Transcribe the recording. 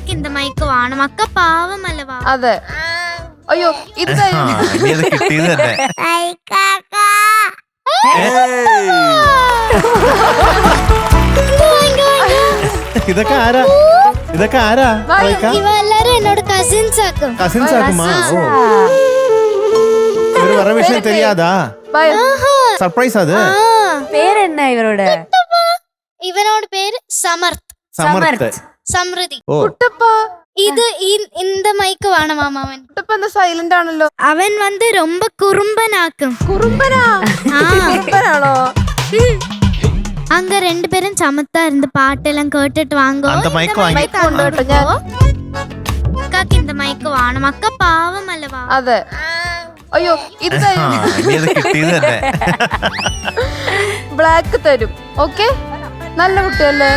അക്കാക്ക് இந்த മൈക്ക് വേണം. അക്ക പാവമല്ലവാ. അതെ. അയ്യോ ഇത് കിട്ടിയത് തന്നെ. ഇതൊക്കെ ആരാ? ഇതൊക്കെ ആരാ? ഇവരെല്ലാരും എന്നോട് കസിൻസ് ആക്കും. കസിൻസ് ആക്കുമാ? ഇവര് വേറെ വിഷയം தெரியாதா? സർപ്രൈസ് അത്. പേരെന്നാ ഇവരോട്? ഇവനോട് പേര് സമർത്ത്. സമർത്ത്. സമൃദ്ധി. കുട്ടപ്പ. ഇത് இந்த മൈക്ക് വേണം മാമാവൻ. കുട്ടപ്പ എന്താ സൈലന്റ് ആണല്ലോ? അവൻ വന്ന് ரொம்ப കുറുമ്പനാക്കും. കുറുമ്പനാ? കുറുമ്പനാണോ? அங்க 2 பேரும் சமத்தா இருந்து பாட்டெல்லாம் கேட்டுட்டு வாங்க. அந்த மைக் வாங்கி കൊണ്ടോട്ടെ ഞാൻ. அக்காக்கு இந்த മൈക്ക് വേണം. അക്ക പാവമല്ലവാ. അതെ. അയ്യോ ഇത് കിട്ടിയത് തന്നെ. ബ്ലാക്ക് തരും. ഓക്കെ നല്ല കുട്ടിയല്ലേ?